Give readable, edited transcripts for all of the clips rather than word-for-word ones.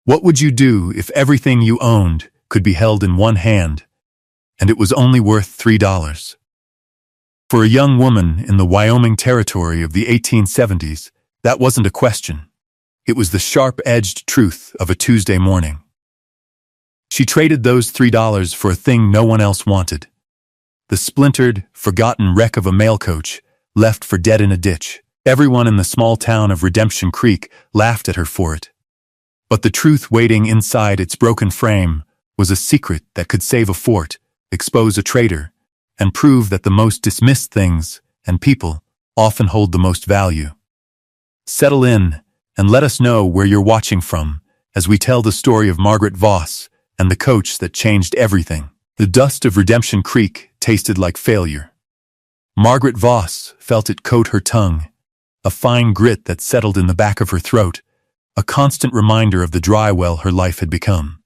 What would you do if everything you owned could be held in one hand, and it was only worth $3? For a young woman in the Wyoming Territory of the 1870s, that wasn't a question. It was the sharp-edged truth of a Tuesday morning. She traded those $3 for a thing no one else wanted. The splintered, forgotten wreck of a mail coach, left for dead in a ditch. Everyone in the small town of Redemption Creek laughed at her for it. But the truth waiting inside its broken frame was a secret that could save a fort, expose a traitor, and prove that the most dismissed things and people often hold the most value. Settle in and let us know where you're watching from as we tell the story of Margaret Voss and the coach that changed everything. The dust of Redemption Creek tasted like failure. Margaret Voss felt it coat her tongue, a fine grit that settled in the back of her throat, a constant reminder of the dry well her life had become.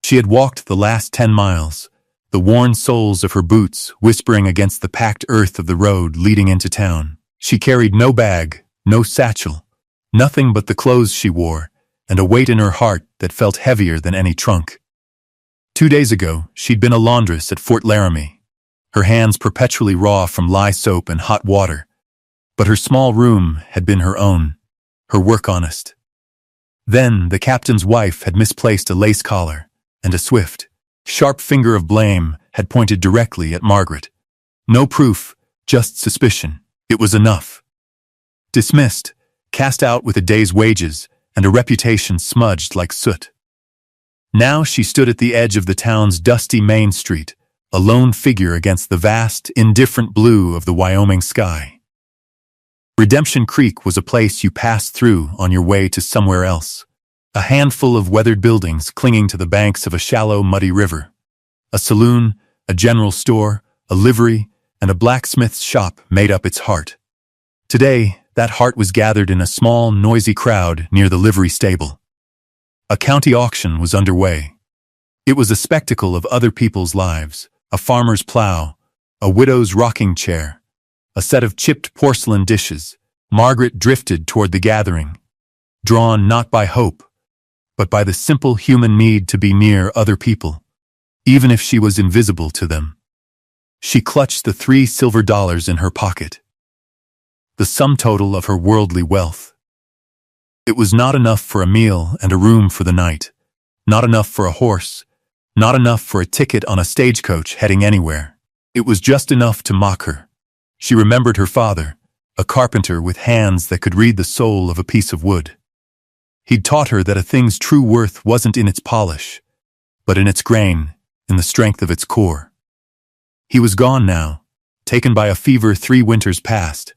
She had walked the last 10 miles, the worn soles of her boots whispering against the packed earth of the road leading into town. She carried no bag, no satchel, nothing but the clothes she wore, and a weight in her heart that felt heavier than any trunk. 2 days ago, she'd been a laundress at Fort Laramie, her hands perpetually raw from lye soap and hot water. But her small room had been her own, her work honest. Then the captain's wife had misplaced a lace collar, and a swift, sharp finger of blame had pointed directly at Margaret. No proof, just suspicion. It was enough. Dismissed, cast out with a day's wages, and a reputation smudged like soot. Now she stood at the edge of the town's dusty main street, a lone figure against the vast, indifferent blue of the Wyoming sky. Redemption Creek was a place you passed through on your way to somewhere else. A handful of weathered buildings clinging to the banks of a shallow, muddy river. A saloon, a general store, a livery, and a blacksmith's shop made up its heart. Today, that heart was gathered in a small, noisy crowd near the livery stable. A county auction was underway. It was a spectacle of other people's lives, a farmer's plow, a widow's rocking chair, a set of chipped porcelain dishes. Margaret drifted toward the gathering, drawn not by hope, but by the simple human need to be near other people, even if she was invisible to them. She clutched the $3 silver in her pocket, the sum total of her worldly wealth. It was not enough for a meal and a room for the night, not enough for a horse, not enough for a ticket on a stagecoach heading anywhere. It was just enough to mock her. She remembered her father, a carpenter with hands that could read the soul of a piece of wood. He'd taught her that a thing's true worth wasn't in its polish, but in its grain, in the strength of its core. He was gone now, taken by a fever 3 winters past,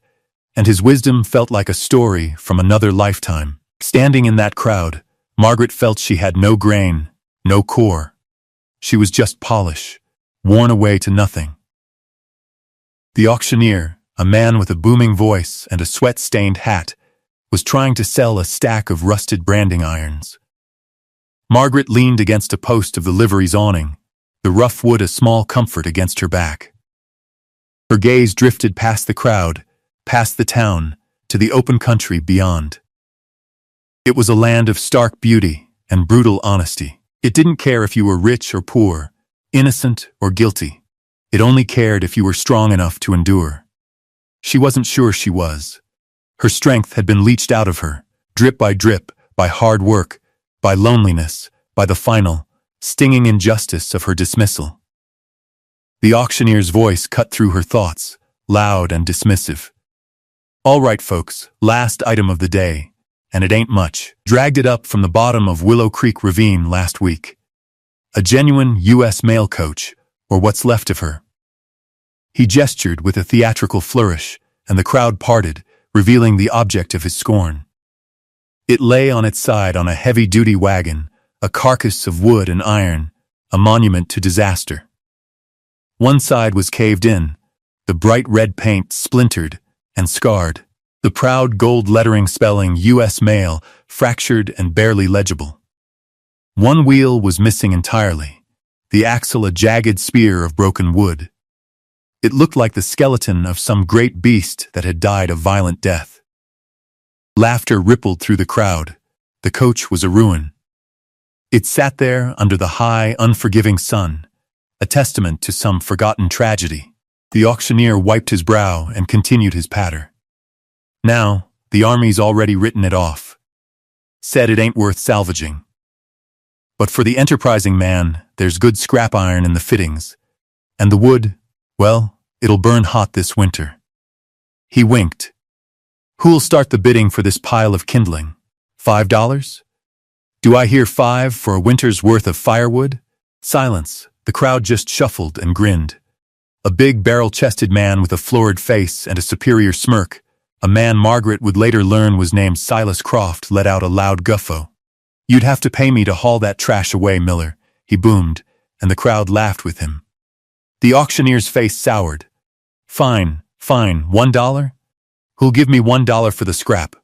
and his wisdom felt like a story from another lifetime. Standing in that crowd, Margaret felt she had no grain, no core. She was just polish, worn away to nothing. The auctioneer, a man with a booming voice and a sweat-stained hat, was trying to sell a stack of rusted branding irons. Margaret leaned against a post of the livery's awning, the rough wood a small comfort against her back. Her gaze drifted past the crowd, past the town, to the open country beyond. It was a land of stark beauty and brutal honesty. It didn't care if you were rich or poor, innocent or guilty. It only cared if you were strong enough to endure. She wasn't sure she was. Her strength had been leached out of her, drip by hard work, by loneliness, by the final, stinging injustice of her dismissal. The auctioneer's voice cut through her thoughts, loud and dismissive. "All right, folks, last item of the day, and it ain't much. Dragged it up from the bottom of Willow Creek Ravine last week. A genuine U.S. mail coach, or what's left of her." He gestured with a theatrical flourish, and the crowd parted, revealing the object of his scorn. It lay on its side on a heavy-duty wagon, a carcass of wood and iron, a monument to disaster. One side was caved in, the bright red paint splintered and scarred, the proud gold lettering spelling U.S. Mail fractured and barely legible. One wheel was missing entirely, the axle a jagged spear of broken wood. It looked like the skeleton of some great beast that had died a violent death. Laughter rippled through the crowd. The coach was a ruin. It sat there under the high, unforgiving sun, a testament to some forgotten tragedy. The auctioneer wiped his brow and continued his patter. Now, the army's already written it off. Said it ain't worth salvaging. But for the enterprising man, there's good scrap iron in the fittings. And the wood, well, it'll burn hot this winter. He winked. Who'll start the bidding for this pile of kindling? $5? Do I hear 5 for a winter's worth of firewood? Silence. The crowd just shuffled and grinned. A big barrel-chested man with a florid face and a superior smirk, a man Margaret would later learn was named Silas Croft, let out a loud guffaw. You'd have to pay me to haul that trash away, Miller, he boomed, and the crowd laughed with him. The auctioneer's face soured. Fine, $1? Who'll give me $1 for the scrap?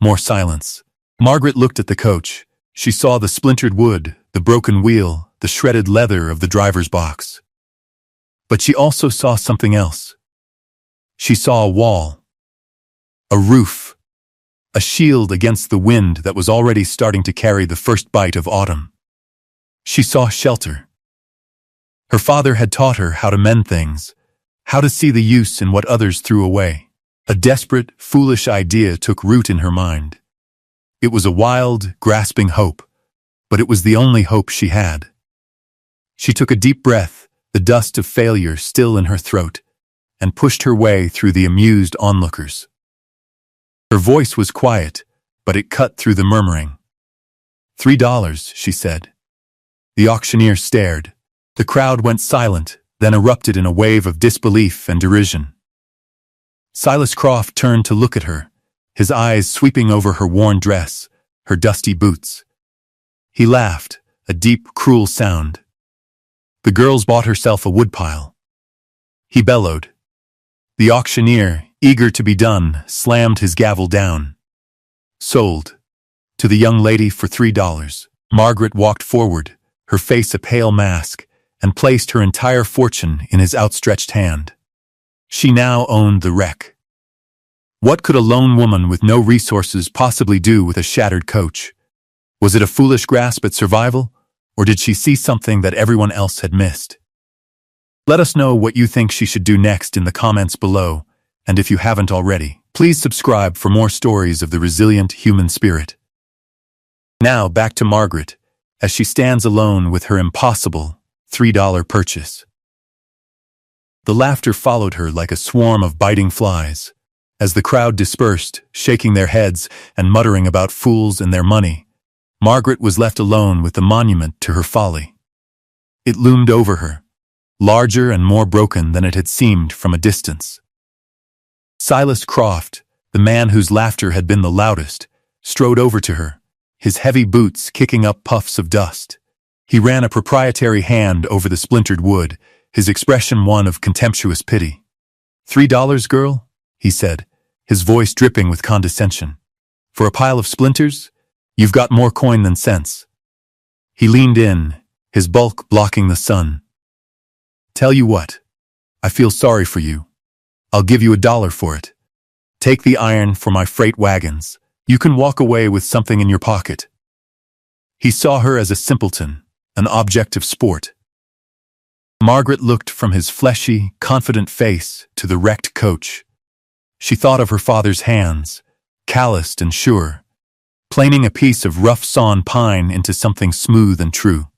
More silence. Margaret looked at the coach. She saw the splintered wood, the broken wheel, the shredded leather of the driver's box. But she also saw something else. She saw a wall. A roof. A shield against the wind that was already starting to carry the first bite of autumn. She saw shelter. Her father had taught her how to mend things, how to see the use in what others threw away. A desperate, foolish idea took root in her mind. It was a wild, grasping hope, but it was the only hope she had. She took a deep breath, the dust of failure still in her throat, and pushed her way through the amused onlookers. Her voice was quiet, but it cut through the murmuring. $3, she said. The auctioneer stared. The crowd went silent, then erupted in a wave of disbelief and derision. Silas Croft turned to look at her, his eyes sweeping over her worn dress, her dusty boots. He laughed, a deep, cruel sound. The girl's bought herself a woodpile. He bellowed. The auctioneer, eager to be done, slammed his gavel down. Sold. To the young lady for $3. Margaret walked forward, her face a pale mask, and placed her entire fortune in his outstretched hand. She now owned the wreck. What could a lone woman with no resources possibly do with a shattered coach? Was it a foolish grasp at survival, or did she see something that everyone else had missed? Let us know what you think she should do next in the comments below, and if you haven't already, please subscribe for more stories of the resilient human spirit. Now back to Margaret, as she stands alone with her impossible $3 purchase. The laughter followed her like a swarm of biting flies. As the crowd dispersed, shaking their heads and muttering about fools and their money, Margaret was left alone with the monument to her folly. It loomed over her, larger and more broken than it had seemed from a distance. Silas Croft, the man whose laughter had been the loudest, strode over to her, his heavy boots kicking up puffs of dust. He ran a proprietary hand over the splintered wood, his expression one of contemptuous pity. $3, girl? He said, his voice dripping with condescension. For a pile of splinters? You've got more coin than sense. He leaned in, his bulk blocking the sun. Tell you what, I feel sorry for you. I'll give you $1 for it. Take the iron for my freight wagons. You can walk away with something in your pocket. He saw her as a simpleton, an object of sport. Margaret looked from his fleshy, confident face to the wrecked coach. She thought of her father's hands, calloused and sure, planing a piece of rough-sawn pine into something smooth and true.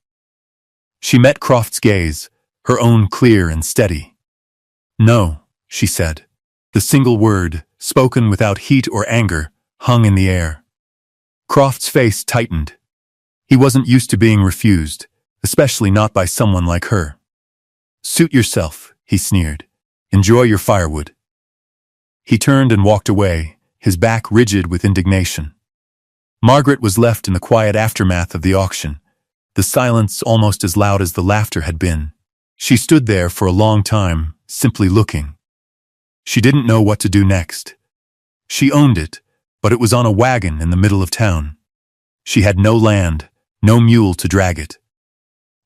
She met Croft's gaze, her own clear and steady. No, she said. The single word, spoken without heat or anger, hung in the air. Croft's face tightened. He wasn't used to being refused, especially not by someone like her. Suit yourself, he sneered. Enjoy your firewood. He turned and walked away, his back rigid with indignation. Margaret was left in the quiet aftermath of the auction, the silence almost as loud as the laughter had been. She stood there for a long time, simply looking. She didn't know what to do next. She owned it, but it was on a wagon in the middle of town. She had no land, no mule to drag it.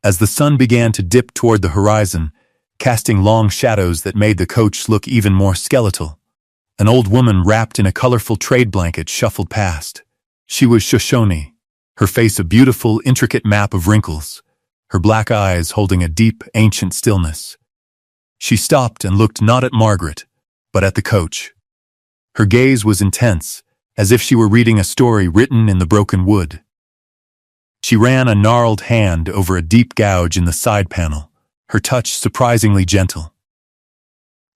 As the sun began to dip toward the horizon, casting long shadows that made the coach look even more skeletal, an old woman wrapped in a colorful trade blanket shuffled past. She was Shoshone, her face a beautiful, intricate map of wrinkles, her black eyes holding a deep, ancient stillness. She stopped and looked not at Margaret, but at the coach. Her gaze was intense, as if she were reading a story written in the broken wood. She ran a gnarled hand over a deep gouge in the side panel, her touch surprisingly gentle.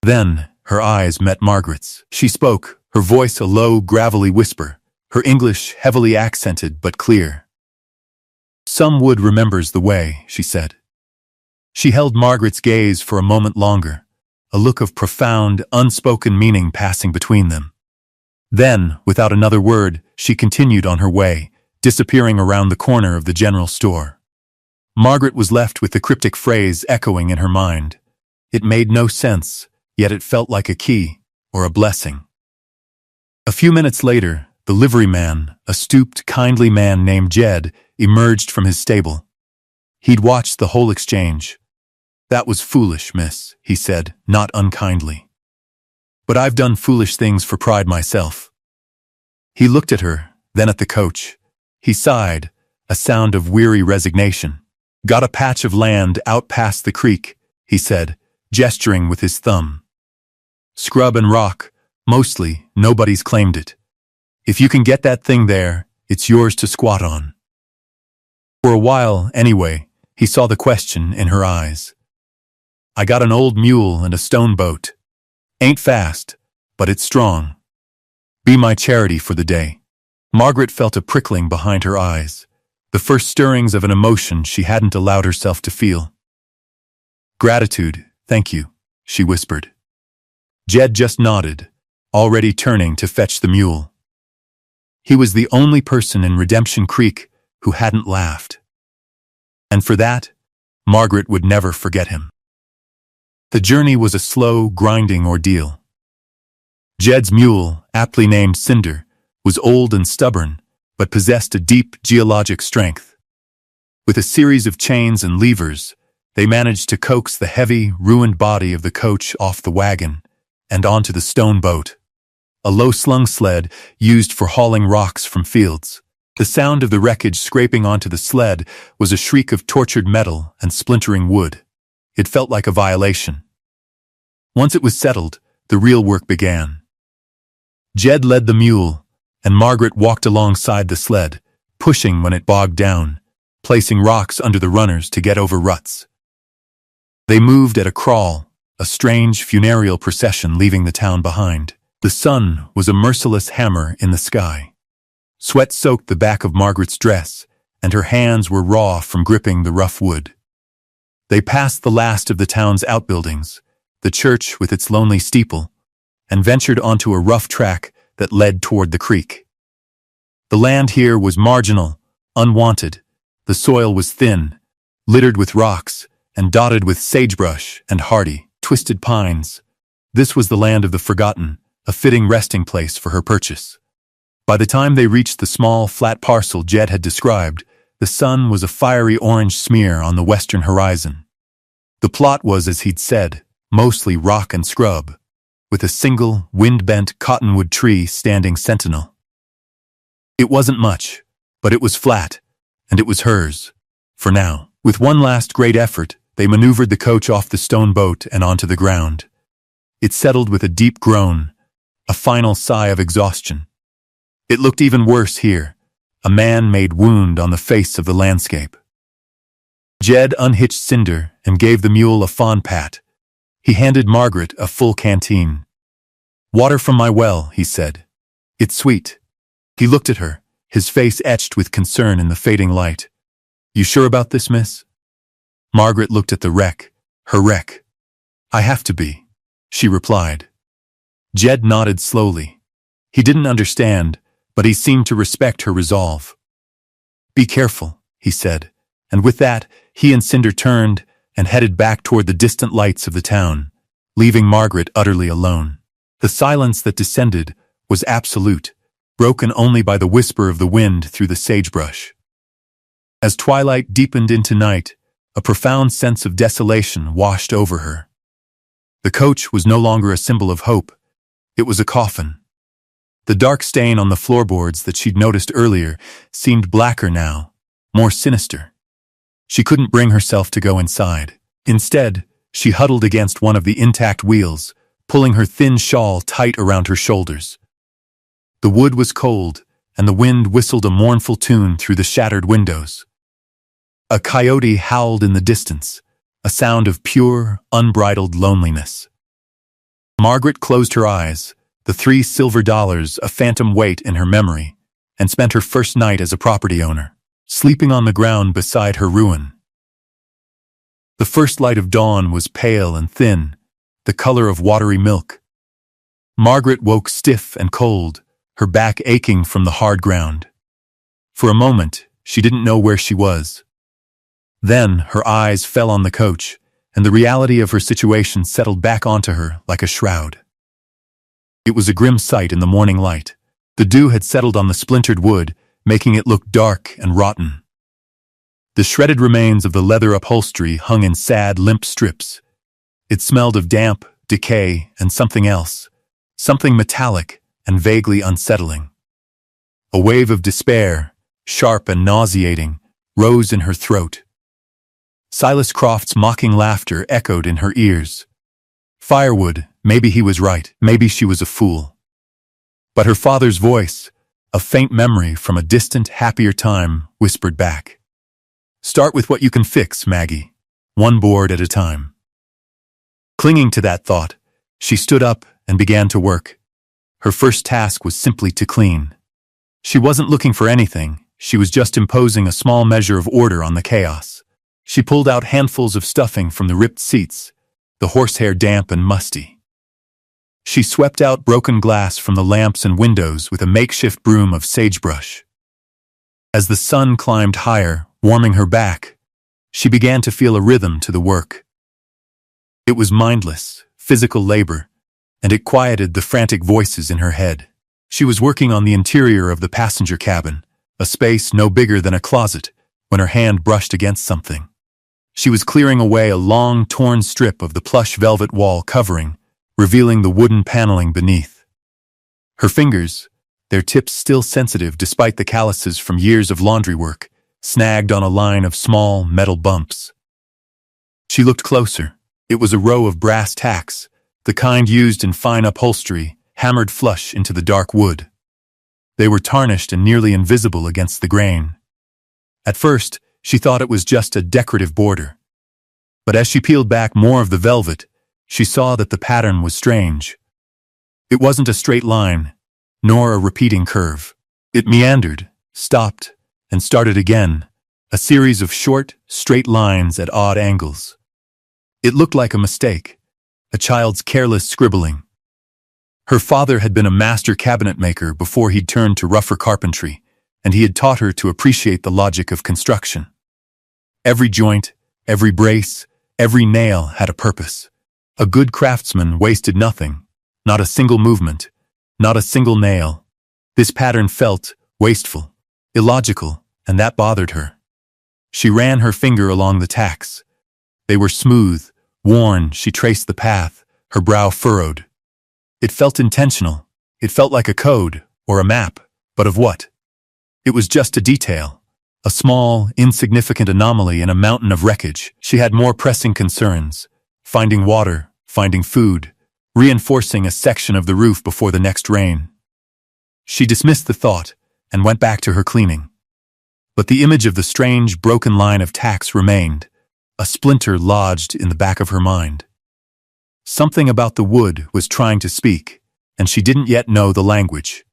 Then, her eyes met Margaret's. She spoke, her voice a low, gravelly whisper, her English heavily accented but clear. "Some wood remembers the way," she said. She held Margaret's gaze for a moment longer, a look of profound, unspoken meaning passing between them. Then, without another word, she continued on her way, disappearing around the corner of the general store. Margaret was left with the cryptic phrase echoing in her mind. It made no sense, yet it felt like a key, or a blessing. A few minutes later, the liveryman, a stooped, kindly man named Jed, emerged from his stable. He'd watched the whole exchange. "That was foolish, miss," he said, not unkindly. "But I've done foolish things for pride myself." He looked at her, then at the coach. He sighed, a sound of weary resignation. "Got a patch of land out past the creek," he said, gesturing with his thumb. "Scrub and rock, mostly, nobody's claimed it. If you can get that thing there, it's yours to squat on." For a while, anyway, he saw the question in her eyes. "I got an old mule and a stone boat. Ain't fast, but it's strong. Be my charity for the day." Margaret felt a prickling behind her eyes, the first stirrings of an emotion she hadn't allowed herself to feel. "Gratitude, thank you," she whispered. Jed just nodded, already turning to fetch the mule. He was the only person in Redemption Creek who hadn't laughed. And for that, Margaret would never forget him. The journey was a slow, grinding ordeal. Jed's mule, aptly named Cinder, was old and stubborn, but possessed a deep geologic strength. With a series of chains and levers, they managed to coax the heavy, ruined body of the coach off the wagon and onto the stone boat, a low-slung sled used for hauling rocks from fields. The sound of the wreckage scraping onto the sled was a shriek of tortured metal and splintering wood. It felt like a violation. Once it was settled, the real work began. Jed led the mule, and Margaret walked alongside the sled, pushing when it bogged down, placing rocks under the runners to get over ruts. They moved at a crawl, a strange funereal procession leaving the town behind. The sun was a merciless hammer in the sky. Sweat soaked the back of Margaret's dress, and her hands were raw from gripping the rough wood. They passed the last of the town's outbuildings, the church with its lonely steeple, and ventured onto a rough track that led toward the creek. The land here was marginal, unwanted. The soil was thin, littered with rocks, and dotted with sagebrush and hardy, twisted pines. This was the land of the forgotten, a fitting resting place for her purchase. By the time they reached the small, flat parcel Jed had described, the sun was a fiery orange smear on the western horizon. The plot was, as he'd said, mostly rock and scrub, with a single, wind-bent cottonwood tree standing sentinel. It wasn't much, but it was flat, and it was hers, for now. With one last great effort, they maneuvered the coach off the stone boat and onto the ground. It settled with a deep groan, a final sigh of exhaustion. It looked even worse here, a man-made wound on the face of the landscape. Jed unhitched Cinder and gave the mule a fond pat. He handed Margaret a full canteen. "Water from my well," he said. "It's sweet." He looked at her, his face etched with concern in the fading light. "You sure about this, miss?" Margaret looked at the wreck, her wreck. "I have to be," she replied. Jed nodded slowly. He didn't understand, but he seemed to respect her resolve. "Be careful," he said, and with that, he and Cinder turned and headed back toward the distant lights of the town, leaving Margaret utterly alone. The silence that descended was absolute, broken only by the whisper of the wind through the sagebrush. As twilight deepened into night, a profound sense of desolation washed over her. The coach was no longer a symbol of hope. It was a coffin. The dark stain on the floorboards that she'd noticed earlier seemed blacker now, more sinister. She couldn't bring herself to go inside. Instead, she huddled against one of the intact wheels, pulling her thin shawl tight around her shoulders. The wood was cold, and the wind whistled a mournful tune through the shattered windows. A coyote howled in the distance, a sound of pure, unbridled loneliness. Margaret closed her eyes, the $3 silver a phantom weight in her memory, and spent her first night as a property owner, sleeping on the ground beside her ruin. The first light of dawn was pale and thin, the color of watery milk. Margaret woke stiff and cold, her back aching from the hard ground. For a moment, she didn't know where she was. Then her eyes fell on the coach, and the reality of her situation settled back onto her like a shroud. It was a grim sight in the morning light. The dew had settled on the splintered wood, making it look dark and rotten. The shredded remains of the leather upholstery hung in sad, limp strips. It smelled of damp, decay, and something else, something metallic and vaguely unsettling. A wave of despair, sharp and nauseating, rose in her throat. Silas Croft's mocking laughter echoed in her ears. Firewood, maybe he was right, maybe she was a fool. But her father's voice, a faint memory from a distant, happier time, whispered back. Start with what you can fix, Maggie, one board at a time. Clinging to that thought, she stood up and began to work. Her first task was simply to clean. She wasn't looking for anything, she was just imposing a small measure of order on the chaos. She pulled out handfuls of stuffing from the ripped seats, the horsehair damp and musty. She swept out broken glass from the lamps and windows with a makeshift broom of sagebrush. As the sun climbed higher, warming her back, she began to feel a rhythm to the work. It was mindless, physical labor, and it quieted the frantic voices in her head. She was working on the interior of the passenger cabin, a space no bigger than a closet, when her hand brushed against something. She was clearing away a long, torn strip of the plush velvet wall covering, revealing the wooden paneling beneath. Her fingers, their tips still sensitive despite the calluses from years of laundry work, snagged on a line of small, metal bumps. She looked closer. It was a row of brass tacks, the kind used in fine upholstery, hammered flush into the dark wood. They were tarnished and nearly invisible against the grain. At first, she thought it was just a decorative border. But as she peeled back more of the velvet, she saw that the pattern was strange. It wasn't a straight line, nor a repeating curve. It meandered, stopped, and started again, a series of short, straight lines at odd angles. It looked like a mistake, a child's careless scribbling. Her father had been a master cabinet maker before he'd turned to rougher carpentry, and he had taught her to appreciate the logic of construction. Every joint, every brace, every nail had a purpose. A good craftsman wasted nothing, not a single movement, not a single nail. This pattern felt wasteful, illogical, and that bothered her. She ran her finger along the tacks. They were smooth, worn. She traced the path, her brow furrowed. It felt intentional. It felt like a code, or a map, but of what? It was just a detail, a small, insignificant anomaly in a mountain of wreckage. She had more pressing concerns, finding water, finding food, reinforcing a section of the roof before the next rain. She dismissed the thought and went back to her cleaning. But the image of the strange, broken line of tacks remained, a splinter lodged in the back of her mind. Something about the wood was trying to speak, and she didn't yet know the language.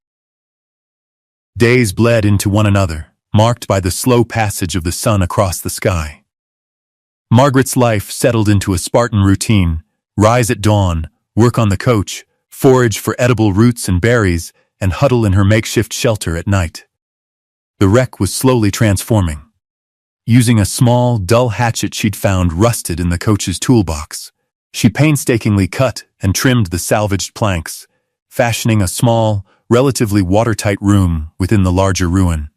Days bled into one another, marked by the slow passage of the sun across the sky. Margaret's life settled into a Spartan routine: rise at dawn, work on the coach, forage for edible roots and berries, and huddle in her makeshift shelter at night. The wreck was slowly transforming. Using a small, dull hatchet she'd found rusted in the coach's toolbox, she painstakingly cut and trimmed the salvaged planks, fashioning a small, relatively watertight room within the larger ruin.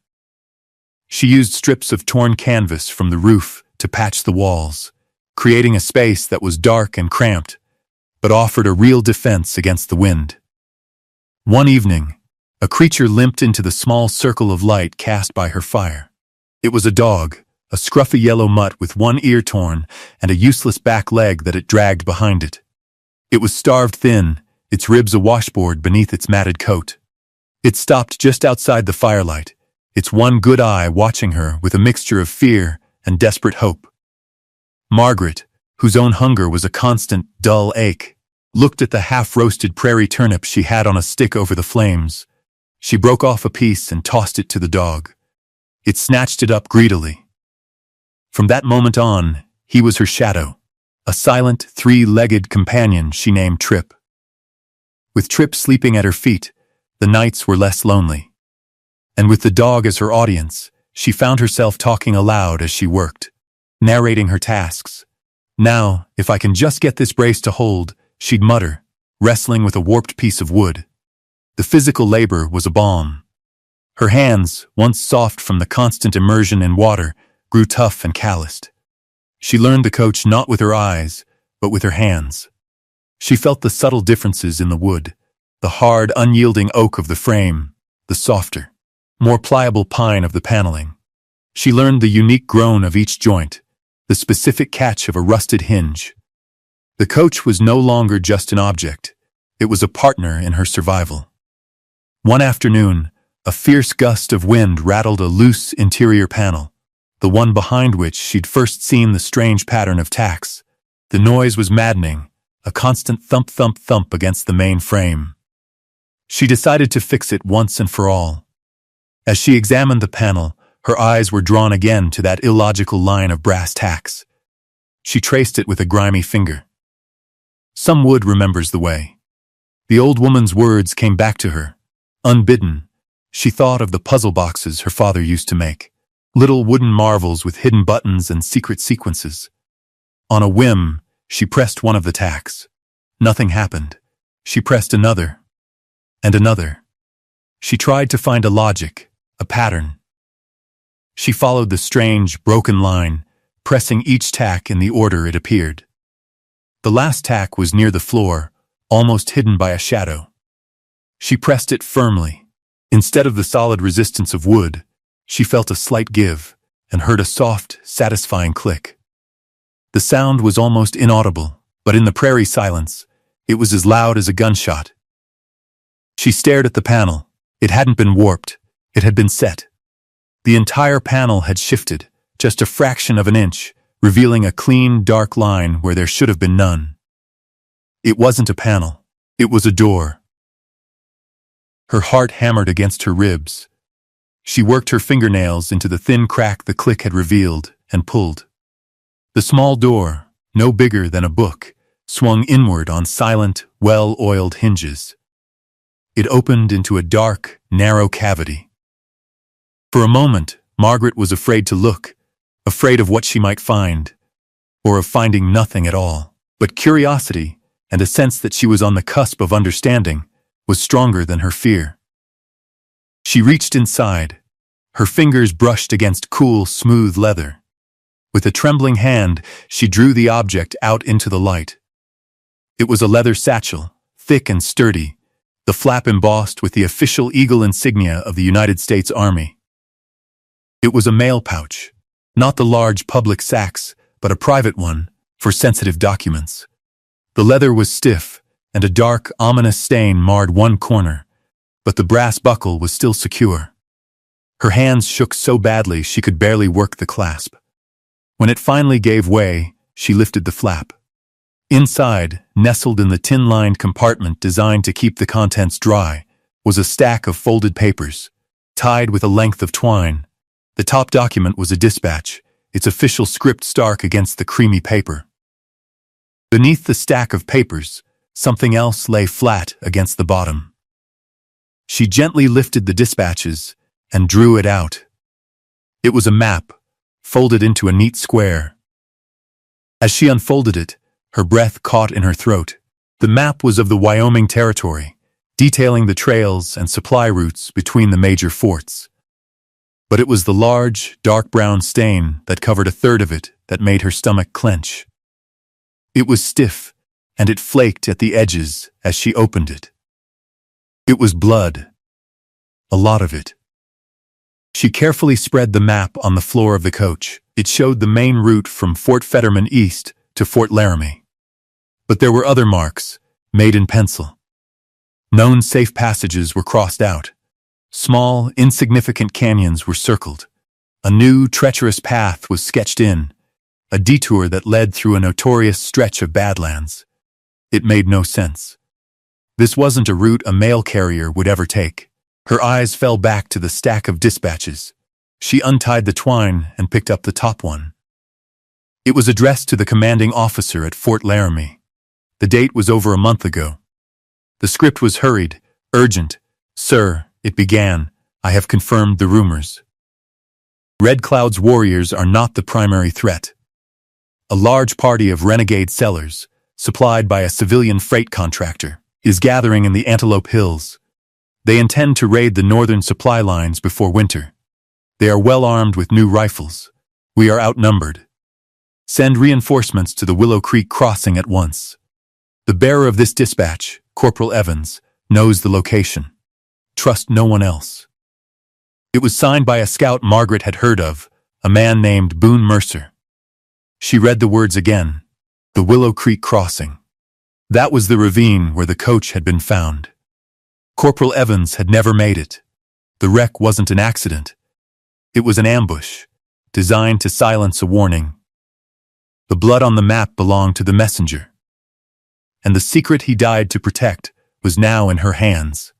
She used strips of torn canvas from the roof to patch the walls, creating a space that was dark and cramped, but offered a real defense against the wind. One evening, A creature limped into the small circle of light cast by her fire. It was a dog, a scruffy yellow mutt with one ear torn and a useless back leg that it dragged behind it. It was starved thin, its ribs a washboard beneath its matted coat. It stopped just outside the firelight, its one good eye watching her with a mixture of fear and desperate hope. Margaret, whose own hunger was a constant, dull ache, looked at the half-roasted prairie turnip she had on a stick over the flames. She broke off a piece and tossed it to the dog. It snatched it up greedily. From that moment on, he was her shadow, a silent, three-legged companion she named Trip. With Trip sleeping at her feet, the nights were less lonely. And with the dog as her audience, she found herself talking aloud as she worked, narrating her tasks. "Now, if I can just get this brace to hold," she'd mutter, wrestling with a warped piece of wood. The physical labor was a balm. Her hands, once soft from the constant immersion in water, grew tough and calloused. She learned the coach not with her eyes, but with her hands. She felt the subtle differences in the wood, the hard, unyielding oak of the frame, the softer, more pliable pine of the paneling. She learned the unique groan of each joint, the specific catch of a rusted hinge. The coach was no longer just an object. It was a partner in her survival. One afternoon, a fierce gust of wind rattled a loose interior panel, the one behind which she'd first seen the strange pattern of tacks. The noise was maddening, a constant thump-thump-thump against the main frame. She decided to fix it once and for all. As she examined the panel, her eyes were drawn again to that illogical line of brass tacks. She traced it with a grimy finger. Some wood remembers the way. The old woman's words came back to her. Unbidden, she thought of the puzzle boxes her father used to make, little wooden marvels with hidden buttons and secret sequences. On a whim, she pressed one of the tacks. Nothing happened. She pressed another, and another. She tried to find a logic, a pattern. She followed the strange, broken line, pressing each tack in the order it appeared. The last tack was near the floor, almost hidden by a shadow. She pressed it firmly. Instead of the solid resistance of wood, she felt a slight give and heard a soft, satisfying click. The sound was almost inaudible, but in the prairie silence, it was as loud as a gunshot. She stared at the panel. It hadn't been warped. It had been set. The entire panel had shifted, just a fraction of an inch, revealing a clean, dark line where there should have been none. It wasn't a panel. It was a door. Her heart hammered against her ribs. She worked her fingernails into the thin crack the click had revealed and pulled. The small door, no bigger than a book, swung inward on silent, well-oiled hinges. It opened into a dark, narrow cavity. For a moment, Margaret was afraid to look, afraid of what she might find, or of finding nothing at all. But curiosity, and a sense that she was on the cusp of understanding, was stronger than her fear. She reached inside. Her fingers brushed against cool, smooth leather. With a trembling hand, she drew the object out into the light. It was a leather satchel, thick and sturdy, the flap embossed with the official eagle insignia of the United States Army. It was a mail pouch, not the large public sacks, but a private one, for sensitive documents. The leather was stiff, and a dark, ominous stain marred one corner, but the brass buckle was still secure. Her hands shook so badly she could barely work the clasp. When it finally gave way, she lifted the flap. Inside, nestled in the tin-lined compartment designed to keep the contents dry, was a stack of folded papers, tied with a length of twine. The top document was a dispatch, its official script stark against the creamy paper. Beneath the stack of papers, something else lay flat against the bottom. She gently lifted the dispatches and drew it out. It was a map, folded into a neat square. As she unfolded it, her breath caught in her throat. The map was of the Wyoming Territory, detailing the trails and supply routes between the major forts. But it was the large, dark brown stain that covered a third of it that made her stomach clench. It was stiff, and it flaked at the edges as she opened it. It was blood. a lot of it. She carefully spread the map on the floor of the coach. It showed the main route from Fort Fetterman east to Fort Laramie. But there were other marks, made in pencil. Known safe passages were crossed out. Small, insignificant canyons were circled. A new, treacherous path was sketched in, a detour that led through a notorious stretch of badlands. It made no sense. This wasn't a route a mail carrier would ever take. Her eyes fell back to the stack of dispatches. She untied the twine and picked up the top one. It was addressed to the commanding officer at Fort Laramie. The date was over a month ago. The script was hurried, urgent. "Sir," it began, "I have confirmed the rumors. Red Cloud's warriors are not the primary threat. A large party of renegade sellers, supplied by a civilian freight contractor, is gathering in the Antelope Hills. They intend to raid the northern supply lines before winter. They are well armed with new rifles. We are outnumbered. Send reinforcements to the Willow Creek crossing at once. The bearer of this dispatch, Corporal Evans, knows the location. Trust no one else." It was signed by a scout Margaret had heard of, a man named Boone Mercer. She read the words again. The Willow Creek crossing. That was the ravine where the coach had been found. Corporal Evans had never made it. The wreck wasn't an accident. It was an ambush, designed to silence a warning. The blood on the map belonged to the messenger. And the secret he died to protect was now in her hands.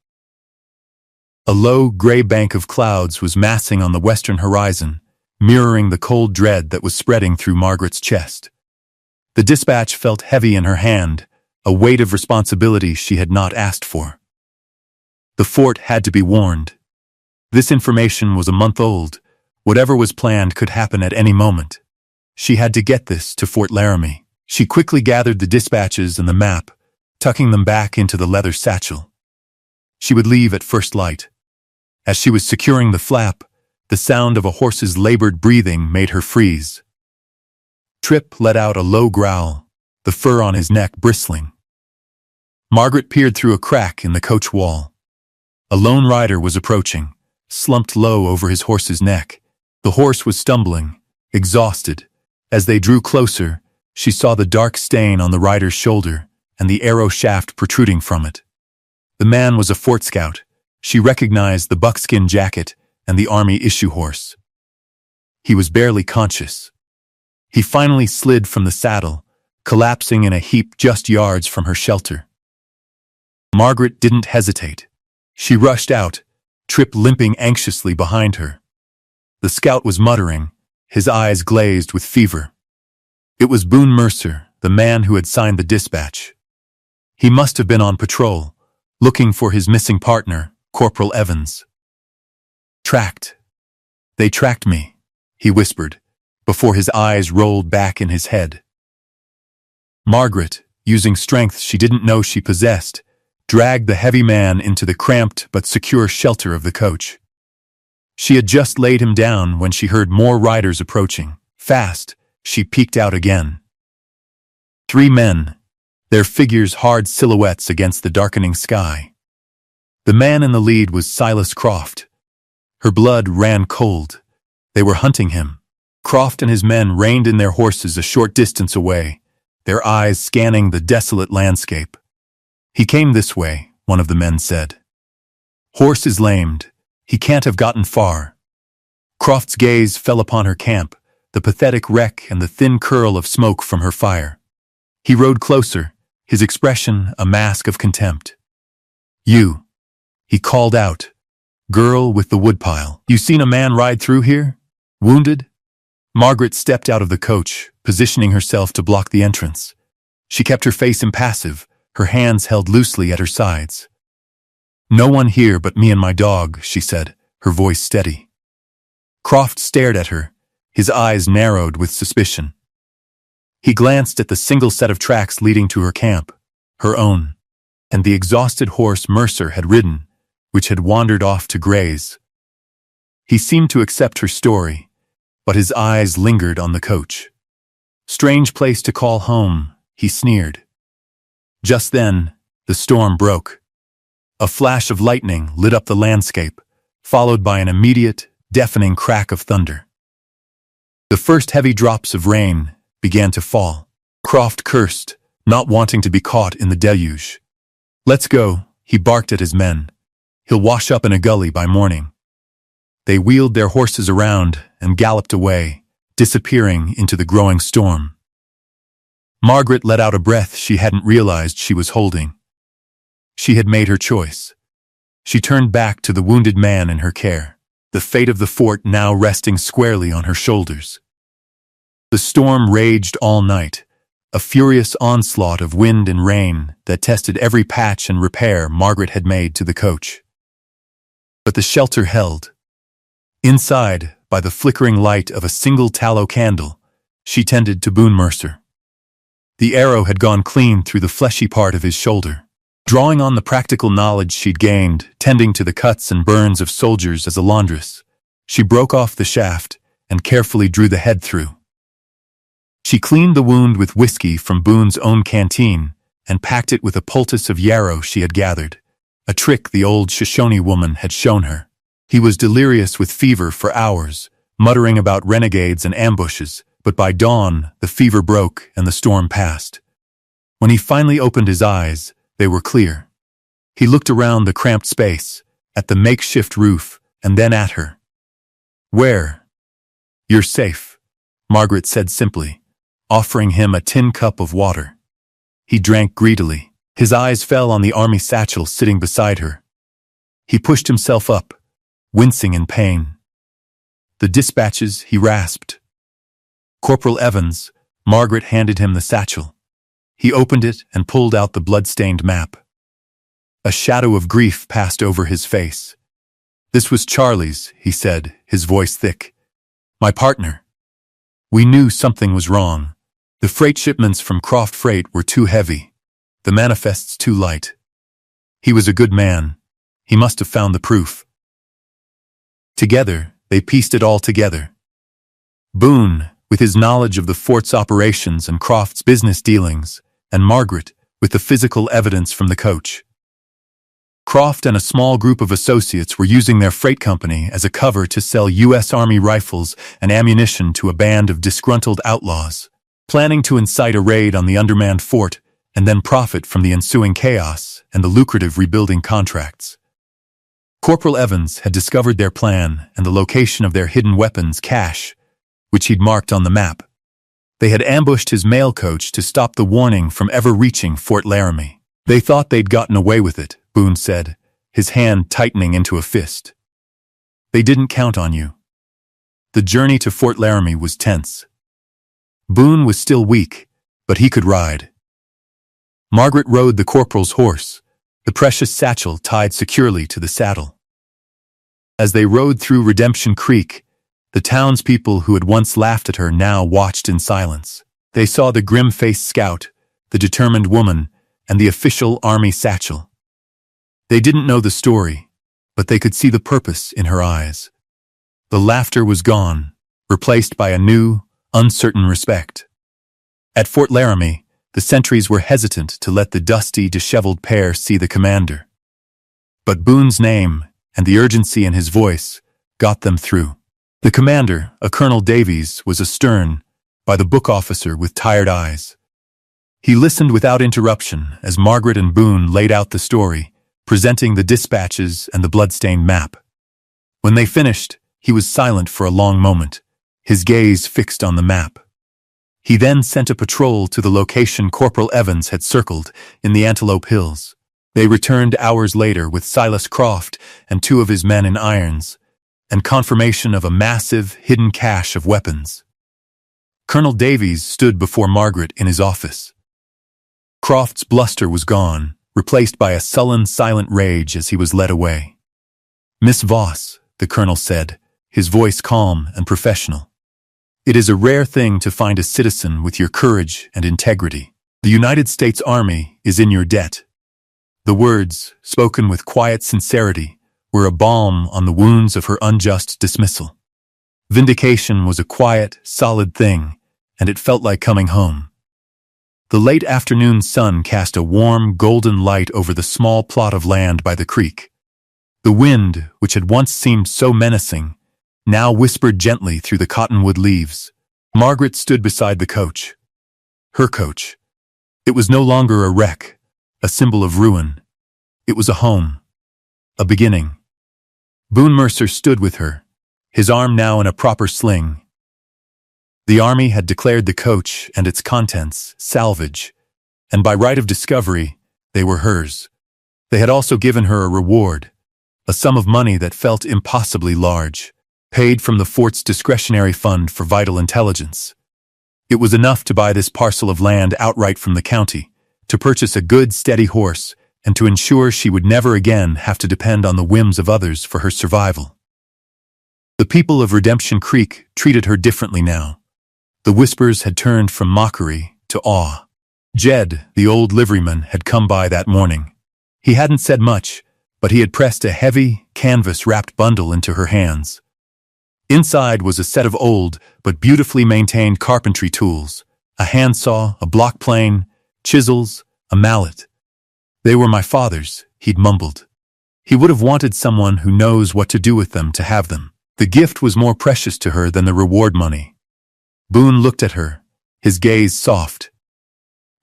A low, gray bank of clouds was massing on the western horizon, mirroring the cold dread that was spreading through Margaret's chest. The dispatch felt heavy in her hand, a weight of responsibility she had not asked for. The fort had to be warned. This information was a month old. Whatever was planned could happen at any moment. She had to get this to Fort Laramie. She quickly gathered the dispatches and the map, tucking them back into the leather satchel. She would leave at first light. As she was securing the flap, the sound of a horse's labored breathing made her freeze. Tripp let out a low growl, the fur on his neck bristling. Margaret peered through a crack in the coach wall. A lone rider was approaching, slumped low over his horse's neck. The horse was stumbling, exhausted. As they drew closer, she saw the dark stain on the rider's shoulder and the arrow shaft protruding from it. The man was a fort scout. She recognized the buckskin jacket and the army issue horse. He was barely conscious. He finally slid from the saddle, collapsing in a heap just yards from her shelter. Margaret didn't hesitate. She rushed out, Tripp limping anxiously behind her. The scout was muttering, his eyes glazed with fever. It was Boone Mercer, the man who had signed the dispatch. He must have been on patrol, looking for his missing partner, Corporal Evans. "Tracked. They tracked me," he whispered, before his eyes rolled back in his head. Margaret, using strength she didn't know she possessed, dragged the heavy man into the cramped but secure shelter of the coach. She had just laid him down when she heard more riders approaching. Fast, she peeked out again. 3 men, their figures hard silhouettes against the darkening sky. The man in the lead was Silas Croft. Her blood ran cold. They were hunting him. Croft and his men reined in their horses a short distance away, their eyes scanning the desolate landscape. "He came this way," one of the men said. "Horse is lamed. He can't have gotten far." Croft's gaze fell upon her camp, the pathetic wreck and the thin curl of smoke from her fire. He rode closer, his expression a mask of contempt. "You," he called out. "Girl with the woodpile. You seen a man ride through here? Wounded?" Margaret stepped out of the coach, positioning herself to block the entrance. She kept her face impassive, her hands held loosely at her sides. "No one here but me and my dog," she said, her voice steady. Croft stared at her, his eyes narrowed with suspicion. He glanced at the single set of tracks leading to her camp, her own, and the exhausted horse Mercer had ridden, which had wandered off to graze. He seemed to accept her story, but his eyes lingered on the coach. "Strange place to call home," he sneered. Just then, the storm broke. A flash of lightning lit up the landscape, followed by an immediate, deafening crack of thunder. The first heavy drops of rain began to fall. Croft cursed, not wanting to be caught in the deluge. "Let's go," he barked at his men. "He'll wash up in a gully by morning." They wheeled their horses around and galloped away, disappearing into the growing storm. Margaret let out a breath she hadn't realized she was holding. She had made her choice. She turned back to the wounded man in her care, the fate of the fort now resting squarely on her shoulders. The storm raged all night, a furious onslaught of wind and rain that tested every patch and repair Margaret had made to the coach. But the shelter held. Inside, by the flickering light of a single tallow candle, she tended to Boone Mercer. The arrow had gone clean through the fleshy part of his shoulder. Drawing on the practical knowledge she'd gained, tending to the cuts and burns of soldiers as a laundress, she broke off the shaft and carefully drew the head through. She cleaned the wound with whiskey from Boone's own canteen and packed it with a poultice of yarrow she had gathered, a trick the old Shoshone woman had shown her. He was delirious with fever for hours, muttering about renegades and ambushes, but by dawn the fever broke and the storm passed. When he finally opened his eyes, they were clear. He looked around the cramped space, at the makeshift roof, and then at her. "Where?" "You're safe," Margaret said simply, offering him a tin cup of water. He drank greedily. His eyes fell on the army satchel sitting beside her. He pushed himself up, wincing in pain. "The dispatches," he rasped. "Corporal Evans," Margaret handed him the satchel. He opened it and pulled out the blood-stained map. A shadow of grief passed over his face. "This was Charlie's," he said, his voice thick. "My partner. We knew something was wrong. The freight shipments from Croft Freight were too heavy, the manifests too light. He was a good man. He must have found the proof." Together, they pieced it all together. Boone, with his knowledge of the fort's operations and Croft's business dealings, and Margaret, with the physical evidence from the coach. Croft and a small group of associates were using their freight company as a cover to sell U.S. Army rifles and ammunition to a band of disgruntled outlaws, planning to incite a raid on the undermanned fort and then profit from the ensuing chaos and the lucrative rebuilding contracts. Corporal Evans had discovered their plan and the location of their hidden weapons cache, which he'd marked on the map. They had ambushed his mail coach to stop the warning from ever reaching Fort Laramie. "They thought they'd gotten away with it," Boone said, his hand tightening into a fist. "They didn't count on you." The journey to Fort Laramie was tense. Boone was still weak, but he could ride. Margaret rode the corporal's horse, the precious satchel tied securely to the saddle. As they rode through Redemption Creek, the townspeople who had once laughed at her now watched in silence. They saw the grim-faced scout, the determined woman, and the official army satchel. They didn't know the story, but they could see the purpose in her eyes. The laughter was gone, replaced by a new, uncertain respect. At Fort Laramie, the sentries were hesitant to let the dusty, disheveled pair see the commander. But Boone's name and the urgency in his voice got them through. The commander, a Colonel Davies, was a stern, by-the-book officer with tired eyes. He listened without interruption as Margaret and Boone laid out the story, presenting the dispatches and the blood-stained map. When they finished, he was silent for a long moment, his gaze fixed on the map. He then sent a patrol to the location Corporal Evans had circled in the Antelope Hills. They returned hours later with Silas Croft and 2 of his men in irons, and confirmation of a massive, hidden cache of weapons. Colonel Davies stood before Margaret in his office. Croft's bluster was gone, replaced by a sullen, silent rage as he was led away. "Miss Voss," the colonel said, his voice calm and professional. "It is a rare thing to find a citizen with your courage and integrity. The United States Army is in your debt." The words, spoken with quiet sincerity, were a balm on the wounds of her unjust dismissal. Vindication was a quiet, solid thing, and it felt like coming home. The late afternoon sun cast a warm, golden light over the small plot of land by the creek. The wind, which had once seemed so menacing, now whispered gently through the cottonwood leaves. Margaret stood beside the coach. Her coach. It was no longer a wreck, a symbol of ruin. It was a home. A beginning. Boone Mercer stood with her, his arm now in a proper sling. The army had declared the coach and its contents salvage, and by right of discovery, they were hers. They had also given her a reward, a sum of money that felt impossibly large, paid from the fort's discretionary fund for vital intelligence. It was enough to buy this parcel of land outright from the county, to purchase a good, steady horse, and to ensure she would never again have to depend on the whims of others for her survival. The people of Redemption Creek treated her differently now. The whispers had turned from mockery to awe. Jed, the old liveryman, had come by that morning. He hadn't said much, but he had pressed a heavy, canvas-wrapped bundle into her hands. Inside was a set of old, but beautifully maintained carpentry tools, a handsaw, a block plane, chisels, a mallet. They were my father's, he'd mumbled. He would have wanted someone who knows what to do with them to have them. The gift was more precious to her than the reward money. Boone looked at her, his gaze soft.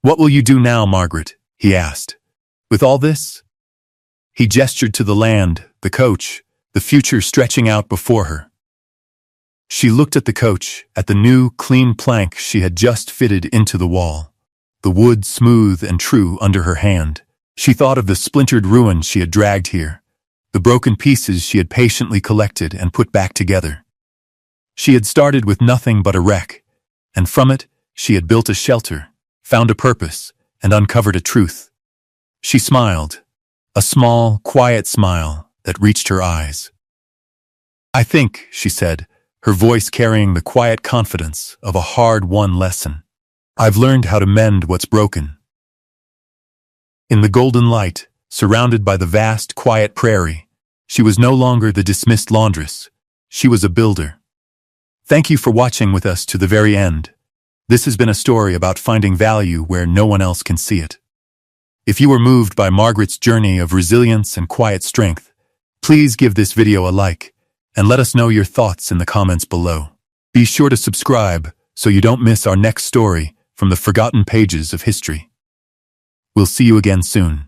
"What will you do now, Margaret?" he asked. "With all this?" He gestured to the land, the coach, the future stretching out before her. She looked at the coach, at the new, clean plank she had just fitted into the wall, the wood smooth and true under her hand. She thought of the splintered ruin she had dragged here, the broken pieces she had patiently collected and put back together. She had started with nothing but a wreck, and from it she had built a shelter, found a purpose, and uncovered a truth. She smiled, a small, quiet smile that reached her eyes. "I think," she said, her voice carrying the quiet confidence of a hard-won lesson, "I've learned how to mend what's broken." In the golden light, surrounded by the vast, quiet prairie, she was no longer the dismissed laundress. She was a builder. Thank you for watching with us to the very end. This has been a story about finding value where no one else can see it. If you were moved by Margaret's journey of resilience and quiet strength, please give this video a like and let us know your thoughts in the comments below. Be sure to subscribe so you don't miss our next story from the forgotten pages of history. We'll see you again soon.